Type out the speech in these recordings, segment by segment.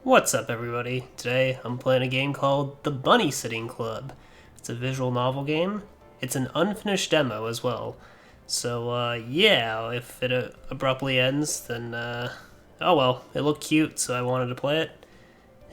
What's up, everybody? Today I'm playing a game called The Bunny Sitting Club. It's a visual novel game. It's an unfinished demo as well. So, yeah, if it abruptly ends, then, oh well, it looked cute, so I wanted to play it.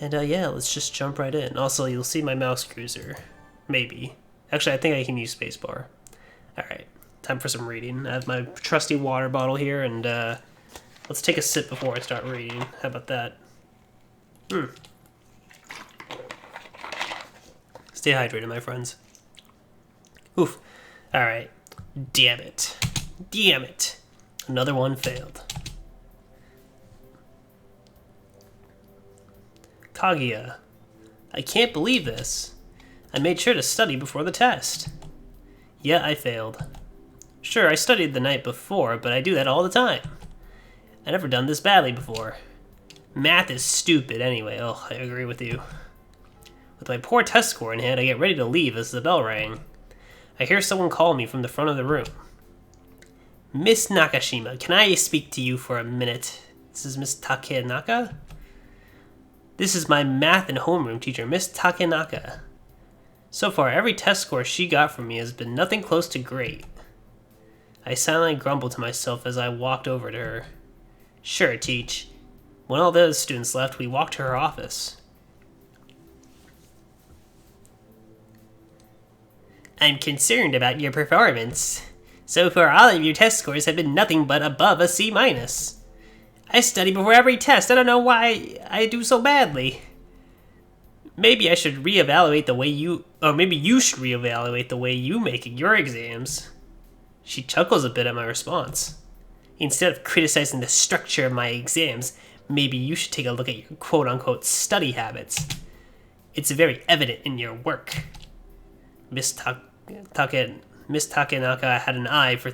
And, yeah, let's just jump right in. Also, you'll see my mouse cursor. Maybe. Actually, I think I can use spacebar. Alright, time for some reading. I have my trusty water bottle here, and, let's take a sip before I start reading. How about that? Stay hydrated, my friends. Oof. Alright. Damn it. Damn it. Another one failed. Kaguya. I can't believe this. I made sure to study before the test. Yeah, I failed. Sure, I studied the night before, but I do that all the time. I've never done this badly before. Math is stupid anyway. Oh, I agree with you. With my poor test score in hand, I get ready to leave as the bell rang. I hear someone call me from the front of the room. Miss Nakashima, can I speak to you for a minute? This is Miss Takenaka? This is my math and homeroom teacher, Miss Takenaka. So far, every test score she got from me has been nothing close to great. I silently grumbled to myself as I walked over to her. Sure, teach. When all the other students left, we walked to her office. I'm concerned about your performance. So far, all of your test scores have been nothing but above a C-. I study before every test. I don't know why I do so badly. Maybe I should reevaluate the way you... Or maybe you should reevaluate the way you make your exams. She chuckles a bit at my response. Instead of criticizing the structure of my exams, maybe you should take a look at your quote-unquote study habits. It's very evident in your work. Miss Takenaka had an eye for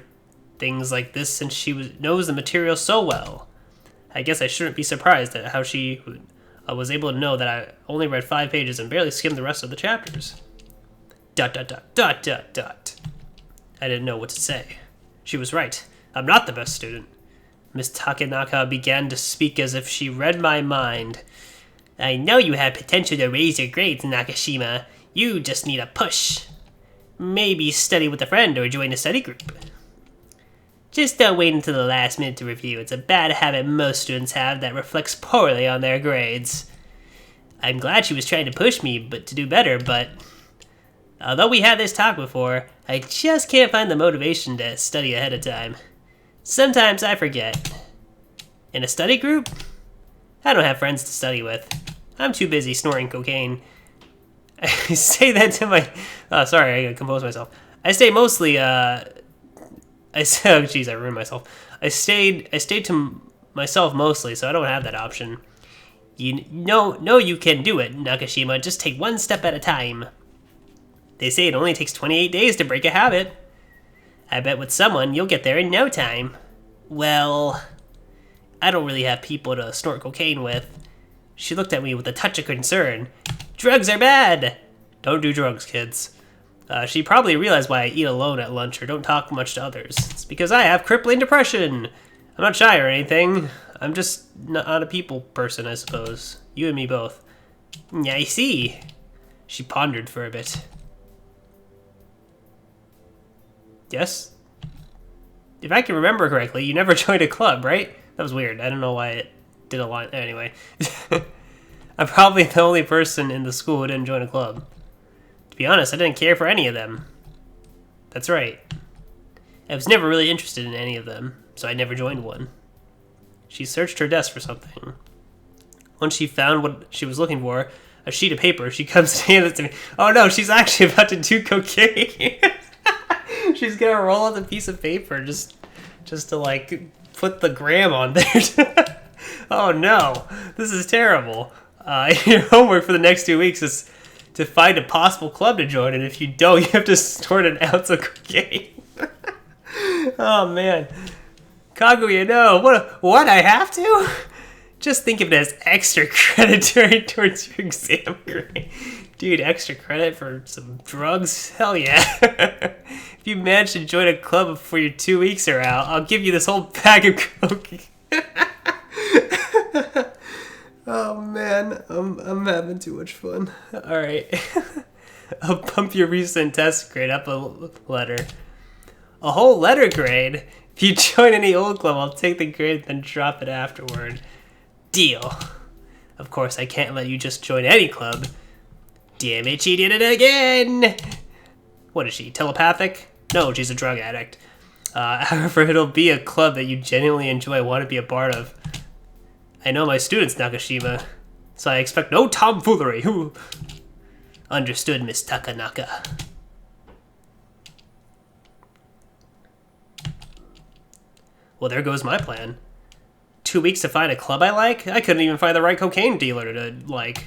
things like this since she knows the material so well. I guess I shouldn't be surprised at how she was able to know that I only read 5 pages and barely skimmed the rest of the chapters. ... I didn't know what to say. She was right. I'm not the best student. Miss Takenaka began to speak as if she read my mind. I know you have potential to raise your grades, Nakashima. You just need a push. Maybe study with a friend or join a study group. Just don't wait until the last minute to review. It's a bad habit most students have that reflects poorly on their grades. I'm glad she was trying to push me to do better, but although we had this talk before, I just can't find the motivation to study ahead of time. Sometimes I forget. In a study group? I don't have friends to study with. I'm too busy snorting cocaine. I say that to my... sorry, I gotta compose myself. I stay mostly, oh jeez, I ruined myself. I stayed to myself mostly, so I don't have that option. You know you can do it, Nakashima. Just take one step at a time. They say it only takes 28 days to break a habit. I bet with someone, you'll get there in no time. Well, I don't really have people to snort cocaine with. She looked at me with a touch of concern. Drugs are bad! Don't do drugs, kids. She probably realized why I eat alone at lunch or don't talk much to others. It's because I have crippling depression. I'm not shy or anything. I'm just not a people person, I suppose. You and me both. I see. She pondered for a bit. Yes? If I can remember correctly, you never joined a club, right? That was weird. I don't know why it did a line. Anyway. I'm probably the only person in the school who didn't join a club. To be honest, I didn't care for any of them. That's right. I was never really interested in any of them, so I never joined one. She searched her desk for something. Once she found what she was looking for, a sheet of paper, she comes and hands it to me. Oh no, she's actually about to do cocaine. She's gonna roll out a piece of paper just to like put the gram on there. Oh no, this is terrible. Your homework for the next 2 weeks is to find a possible club to join, and if you don't, you have to snort an ounce of cocaine. Oh man, Kaguya, no, what? I have to? Just think of it as extra credit towards your exam grade. Dude, extra credit for some drugs? Hell yeah. If you manage to join a club before your 2 weeks are out, I'll give you this whole bag of coke. Oh man, I'm having too much fun. Alright. I'll bump your recent test grade up a letter. A whole letter grade? If you join any old club, I'll take the grade then drop it afterward. Deal. Of course, I can't let you just join any club. Damn it, she did it again! What is she, telepathic? No, she's a drug addict. However, it'll be a club that you genuinely enjoy and want to be a part of. I know my students, Nakashima, so I expect no tomfoolery. Understood, Miss Takanaka. Well, there goes my plan. 2 weeks to find a club I like? I couldn't even find the right cocaine dealer to like.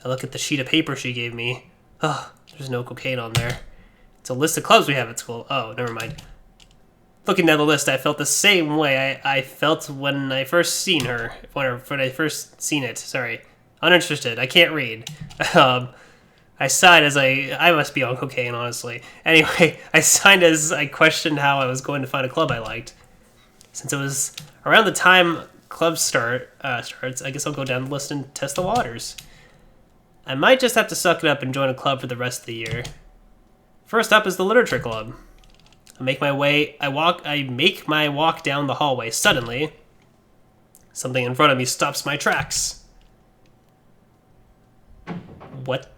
I look at the sheet of paper she gave me. Oh, there's no cocaine on there. It's a list of clubs we have at school. Oh, never mind. Looking at the list, I felt the same way I felt when I first seen her. When I first seen it, sorry. Uninterested, I can't read. I sighed as I must be on cocaine, honestly. Anyway, I signed as I questioned how I was going to find a club I liked. Since it was around the time clubs starts, I guess I'll go down the list and test the waters. I might just have to suck it up and join a club for the rest of the year. First up is the literature club. I make my walk down the hallway. Suddenly, something in front of me stops my tracks. What?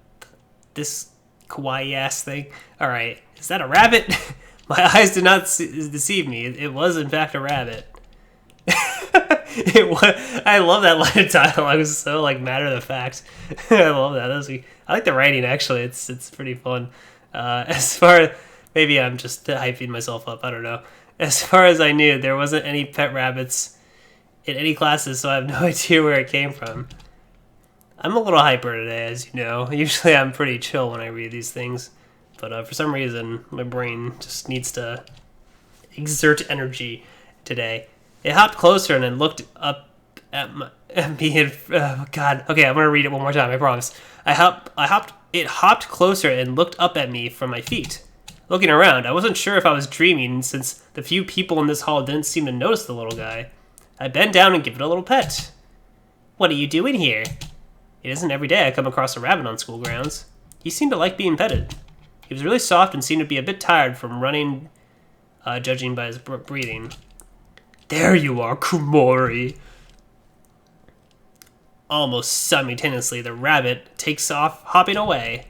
This kawaii-ass thing? Alright, is that a rabbit? My eyes did not deceive me. It was, in fact, a rabbit. I love that line of dialogue. I was so, like, matter of fact. I love that. I like the writing, actually. It's pretty fun. Maybe I'm just hyping myself up. I don't know. As far as I knew, there wasn't any pet rabbits in any classes, so I have no idea where it came from. I'm a little hyper today, as you know. Usually I'm pretty chill when I read these things. But for some reason, my brain just needs to exert energy today. It hopped closer and then looked up at me. Oh, God. Okay, I'm going to read it one more time, I promise. It hopped closer and looked up at me from my feet. Looking around, I wasn't sure if I was dreaming since the few people in this hall didn't seem to notice the little guy. I bend down and give it a little pet. What are you doing here? It isn't every day I come across a rabbit on school grounds. He seemed to like being petted. He was really soft and seemed to be a bit tired from running, judging by his breathing. There you are, Kumori! Almost simultaneously, the rabbit takes off, hopping away.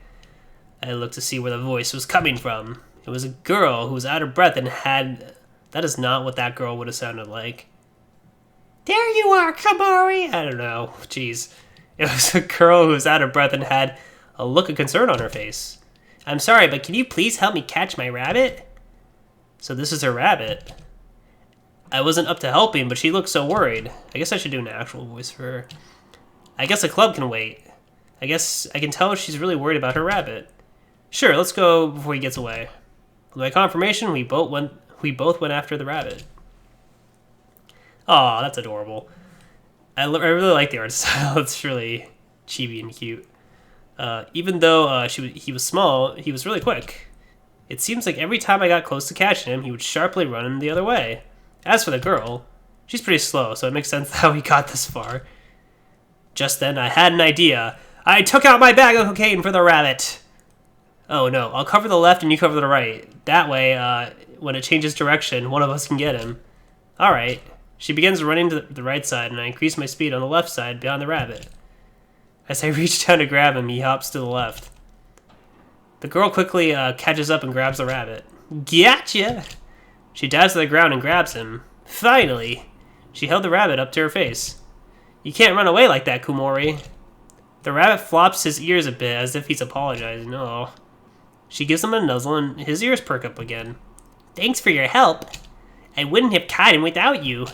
I looked to see where the voice was coming from. It was a girl who was out of breath and had... That is not what that girl would have sounded like. There you are, Kumori! I don't know. Jeez. It was a girl who was out of breath and had a look of concern on her face. I'm sorry, but can you please help me catch my rabbit? So this is her rabbit. I wasn't up to helping, but she looked so worried. I guess I should do an actual voice for her. I guess the club can wait. I guess I can tell she's really worried about her rabbit. Sure, let's go before he gets away. With my confirmation, we both went after the rabbit. Aw, that's adorable. I really like the art style. It's really chibi and cute. Even though he was small, he was really quick. It seems like every time I got close to catching him, he would sharply run the other way. As for the girl, she's pretty slow, so it makes sense how he got this far. Just then, I had an idea. I took out my bag of cocaine for the rabbit. Oh no, I'll cover the left and you cover the right. That way, when it changes direction, one of us can get him. Alright. She begins running to the right side, and I increase my speed on the left side behind the rabbit. As I reach down to grab him, he hops to the left. The girl quickly catches up and grabs the rabbit. Gotcha! She dives to the ground and grabs him. Finally! She held the rabbit up to her face. You can't run away like that, Kumori. The rabbit flops his ears a bit as if he's apologizing. Oh. She gives him a nuzzle and his ears perk up again. Thanks for your help. I wouldn't have caught him without you.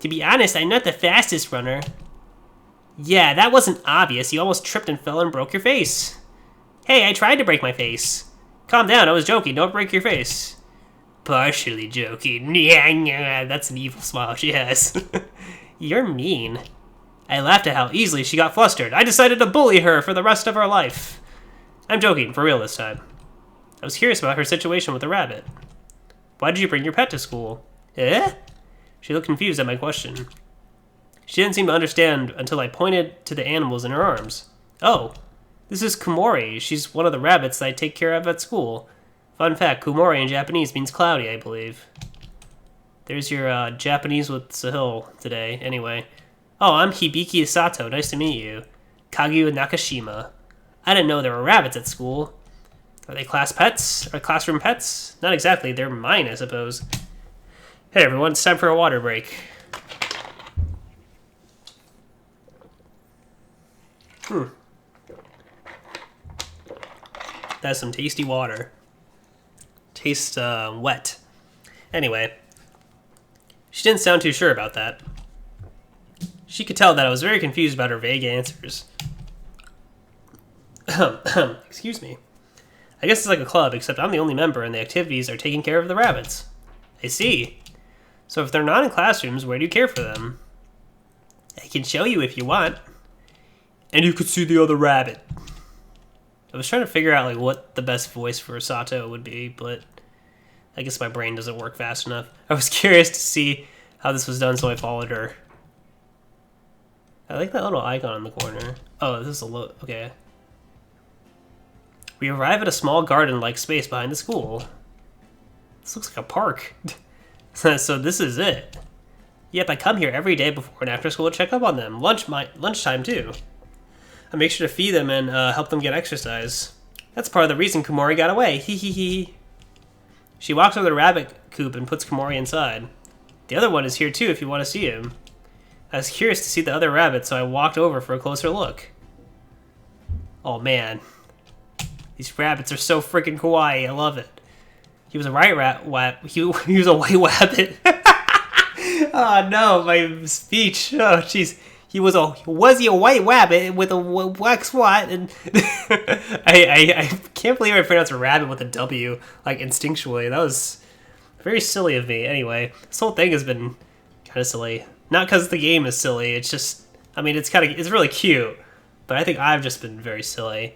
To be honest, I'm not the fastest runner. Yeah, that wasn't obvious. You almost tripped and fell and broke your face. Hey, I tried to break my face. Calm down, I was joking. Don't break your face. Partially joking. Yeah, that's an evil smile she has. You're mean. I laughed at how easily she got flustered. I decided to bully her for the rest of her life. I'm joking, for real this time. I was curious about her situation with the rabbit. Why did you bring your pet to school? Eh? She looked confused at my question. She didn't seem to understand until I pointed to the animals in her arms. Oh, this is Kumori. She's one of the rabbits that I take care of at school. Fun fact, Kumori in Japanese means cloudy, I believe. There's your Japanese with Sahil today. Anyway. Oh, I'm Hibiki Sato. Nice to meet you. Kaguya Nakashima. I didn't know there were rabbits at school. Are they class pets? Or classroom pets? Not exactly. They're mine, I suppose. Hey, everyone. It's time for a water break. That's some tasty water. Tastes wet. Anyway. She didn't sound too sure about that. She could tell that I was very confused about her vague answers. Excuse me. I guess it's like a club, except I'm the only member and the activities are taking care of the rabbits. I see. So if they're not in classrooms, where do you care for them? I can show you if you want. And you could see the other rabbit. I was trying to figure out like what the best voice for Sato would be, but I guess my brain doesn't work fast enough. I was curious to see how this was done, so I followed her. I like that little icon in the corner. Oh, this is a okay. We arrive at a small garden-like space behind the school. This looks like a park. So this is it. Yep, I come here every day before and after school to check up on them. Lunchtime too. I make sure to feed them and help them get exercise. That's part of the reason Kumori got away. Hee hee hee. She walks over to the rabbit coop and puts Kumori inside. The other one is here too if you want to see him. I was curious to see the other rabbit, so I walked over for a closer look. Oh man. These rabbits are so freaking kawaii. I love it. He was a white he was a white rabbit. Oh no, my speech. Oh jeez. Was he a white rabbit with a black spot? And I can't believe I pronounced rabbit with a W like instinctually. That was very silly of me. Anyway, this whole thing has been kind of silly. Not because the game is silly. It's just, I mean, it's really cute, but I think I've just been very silly.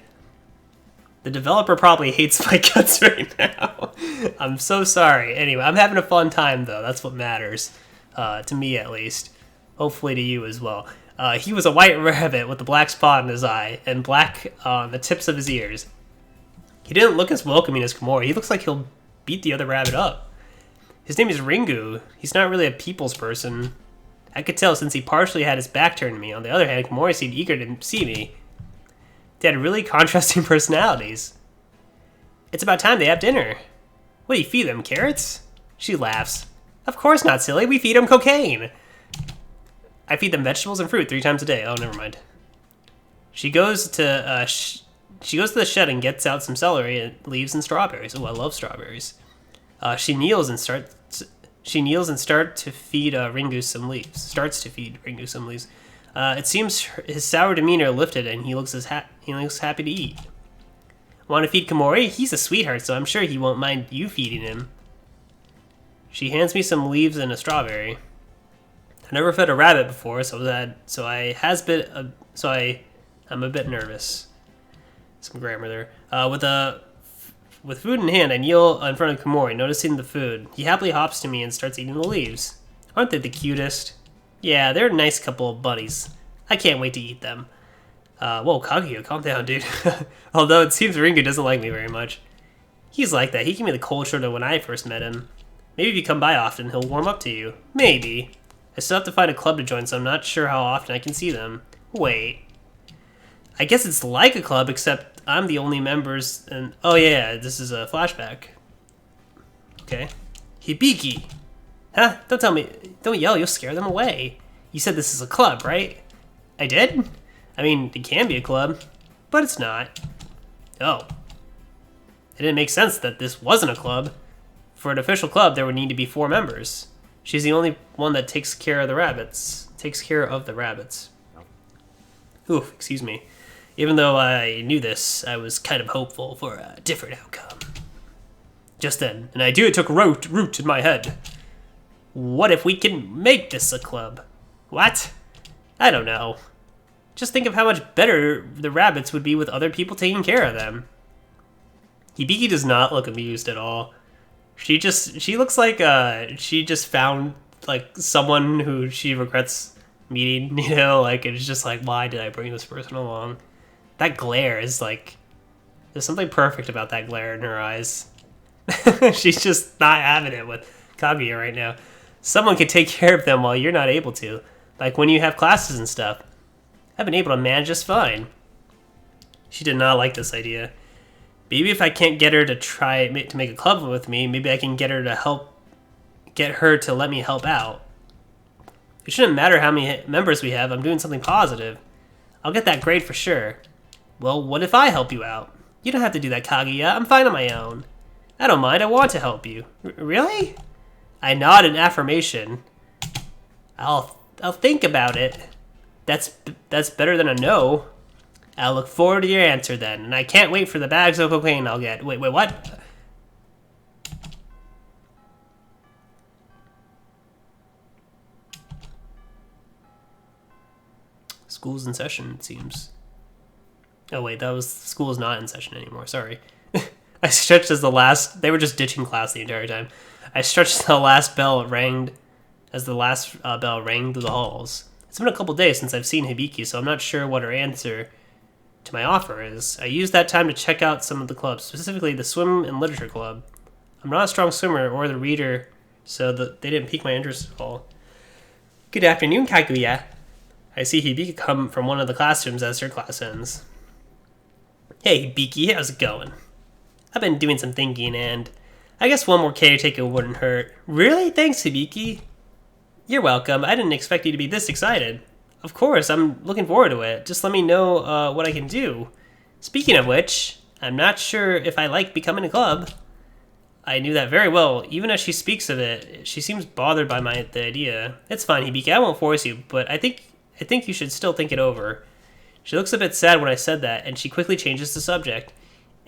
The developer probably hates my guts right now. I'm so sorry. Anyway, I'm having a fun time though. That's what matters, to me at least. Hopefully to you as well. He was a white rabbit with a black spot in his eye and black on the tips of his ears. He didn't look as welcoming as Kumori. He looks like he'll beat the other rabbit up. His name is Ringu. He's not really a people's person. I could tell since he partially had his back turned to me. On the other hand, Kumori seemed eager to see me. They had really contrasting personalities. It's about time they have dinner. What do you feed them, carrots? She laughs. Of course not, silly. We feed them cocaine. I feed them vegetables and fruit 3 times a day. Oh, never mind. She goes to the shed and gets out some celery and leaves and strawberries. Oh, I love strawberries. She kneels and starts to feed Ringu some leaves. It seems his sour demeanor lifted, and he looks happy to eat. Want to feed Kumori? He's a sweetheart, so I'm sure he won't mind you feeding him. She hands me some leaves and a strawberry. I never fed a rabbit before, so I'm a bit nervous. Some grammar there. With food in hand, I kneel in front of Kumori, noticing the food. He happily hops to me and starts eating the leaves. Aren't they the cutest? Yeah, they're a nice couple of buddies. I can't wait to eat them. Whoa, Kaguya, calm down, dude. Although it seems Ringu doesn't like me very much. He's like that. He gave me the cold shoulder when I first met him. Maybe if you come by often, he'll warm up to you. Maybe. I still have to find a club to join, so I'm not sure how often I can see them. Wait. I guess it's like a club, except I'm the only members, and... Oh yeah, this is a flashback. Okay. Hibiki! Huh? Don't yell, you'll scare them away. You said this is a club, right? I did? I mean, it can be a club, but it's not. Oh. It didn't make sense that this wasn't a club. For an official club, there would need to be 4 members. She's the only one that takes care of the rabbits. Oof, excuse me. Even though I knew this, I was kind of hopeful for a different outcome. Just then, an idea took root in my head. What if we can make this a club? What? I don't know. Just think of how much better the rabbits would be with other people taking care of them. Hibiki does not look amused at all. She looks like she just found like someone who she regrets meeting, you know? Like, it's just like, why did I bring this person along? That glare is like, there's something perfect about that glare in her eyes. She's just not having it with Kaguya right now. Someone can take care of them while you're not able to. Like when you have classes and stuff. I've been able to manage just fine. She did not like this idea. Maybe if I can't get her to try to make a club with me, maybe I can get her to let me help out. It shouldn't matter how many members we have. I'm doing something positive. I'll get that grade for sure. Well, what if I help you out? You don't have to do that, Kaguya. I'm fine on my own. I don't mind. I want to help you. Really? I nod in affirmation. I'll think about it. That's better than a no. I'll look forward to your answer then, and I can't wait for the bags of cocaine I'll get. Wait, what? School's in session, it seems. Oh wait, school's not in session anymore, sorry. I stretched as the last, they were just ditching class the entire time. I stretched the last bell rang, as the last bell rang through the halls. It's been a couple days since I've seen Hibiki, so I'm not sure what her answer to my offer is. I used that time to check out some of the clubs, specifically the swim and literature club. I'm not a strong swimmer or the reader, so they didn't pique my interest at all. Good afternoon, Kaguya. I see Hibiki come from one of the classrooms as her class ends. Hey, Hibiki, how's it going? I've been doing some thinking, and I guess one more caretaker wouldn't hurt. Really? Thanks, Hibiki. You're welcome. I didn't expect you to be this excited. Of course, I'm looking forward to it. Just let me know what I can do. Speaking of which, I'm not sure if I like becoming a club. I knew that very well. Even as she speaks of it, she seems bothered by the idea. It's fine, Hibiki. I won't force you, but I think you should still think it over. She looks a bit sad when I said that, and she quickly changes the subject.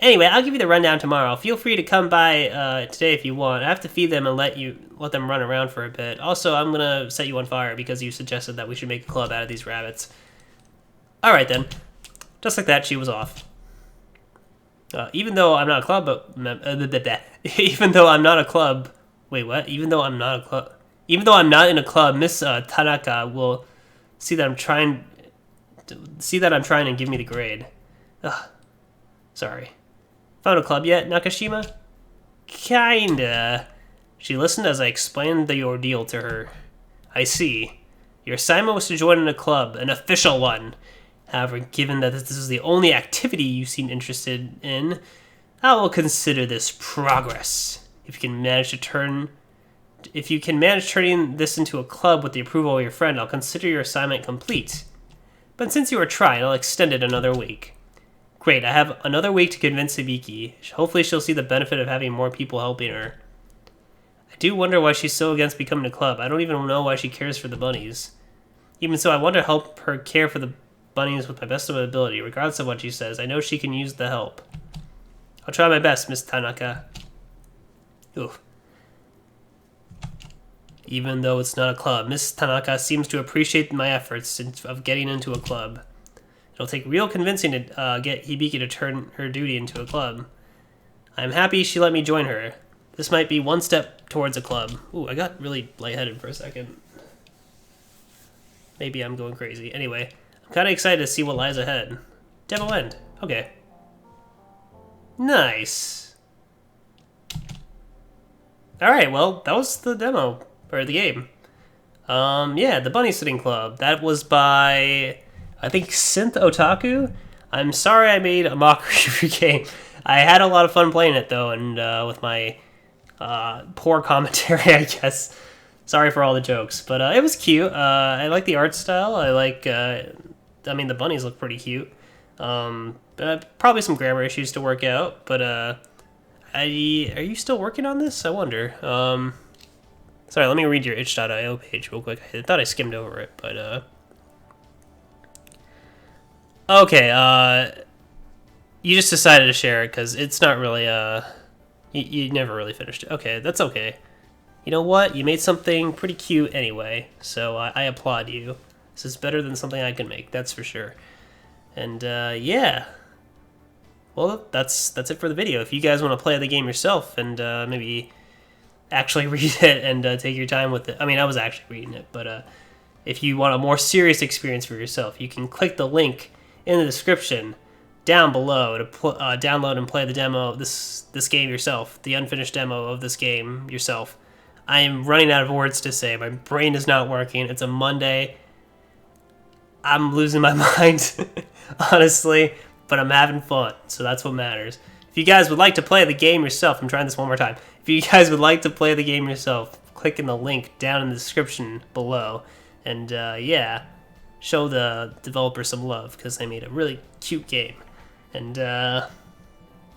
Anyway, I'll give you the rundown tomorrow. Feel free to come by today if you want. I have to feed them and let them run around for a bit. Also, I'm gonna set you on fire because you suggested that we should make a club out of these rabbits. Alright then. Just like that, she was off. Even though I'm not a club, even though I'm not a club... Wait, what? Even though I'm not in a club, Miss Tanaka will see that I'm trying and give me the grade. Ugh. Sorry. Found a club yet, Nakashima? Kinda. She listened as I explained the ordeal to her. I see. Your assignment was to join in a club, an official one. However, given that this is the only activity you seem interested in, I will consider this progress. If you can manage turning this into a club with the approval of your friend, I'll consider your assignment complete. But since you are trying, I'll extend it another week. Great, I have another week to convince Hibiki. Hopefully she'll see the benefit of having more people helping her. I do wonder why she's so against becoming a club. I don't even know why she cares for the bunnies. Even so, I want to help her care for the bunnies with my best of my ability, regardless of what she says. I know she can use the help. I'll try my best, Miss Tanaka. Oof. Even though it's not a club, Miss Tanaka seems to appreciate my efforts of getting into a club. It'll take real convincing to get Hibiki to turn her duty into a club. I'm happy she let me join her. This might be one step towards a club. Ooh, I got really lightheaded for a second. Maybe I'm going crazy. Anyway, I'm kind of excited to see what lies ahead. Devil End. Okay. Nice. Alright, well, that was the demo. Or the game. Yeah, the Bunny Sitting Club. That was by... I think Synth Otaku? I'm sorry I made a mockery of your game. I had a lot of fun playing it, though, and with my poor commentary, I guess. Sorry for all the jokes, but it was cute. I like the art style. I mean, the bunnies look pretty cute. Probably some grammar issues to work out, but are you still working on this? I wonder. Sorry, let me read your itch.io page real quick. I thought I skimmed over it, but okay, you just decided to share it because it's not really, you never really finished it. Okay, that's okay. You know what? You made something pretty cute anyway, so I applaud you. This is better than something I can make, that's for sure. And, yeah. Well, that's it for the video. If you guys want to play the game yourself and maybe actually read it and take your time with it. I mean, I was actually reading it, but if you want a more serious experience for yourself, you can click the link in the description down below to download and play the demo of this game yourself, the unfinished demo of this game yourself. I am running out of words to say. My brain is not working. It's a Monday. I'm losing my mind, honestly, but I'm having fun, so that's what matters. If you guys would like to play the game yourself, I'm trying this one more time. If you guys would like to play the game yourself, click in the link down in the description below. And yeah, show the developers some love because they made a really cute game. And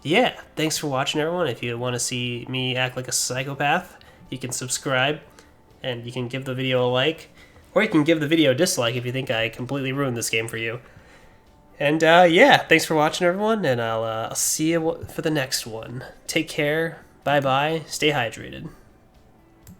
yeah, thanks for watching, everyone. If you want to see me act like a psychopath, you can subscribe and you can give the video a like. Or you can give the video a dislike if you think I completely ruined this game for you. And yeah, thanks for watching, everyone, and I'll see you for the next one. Take care, bye-bye, stay hydrated.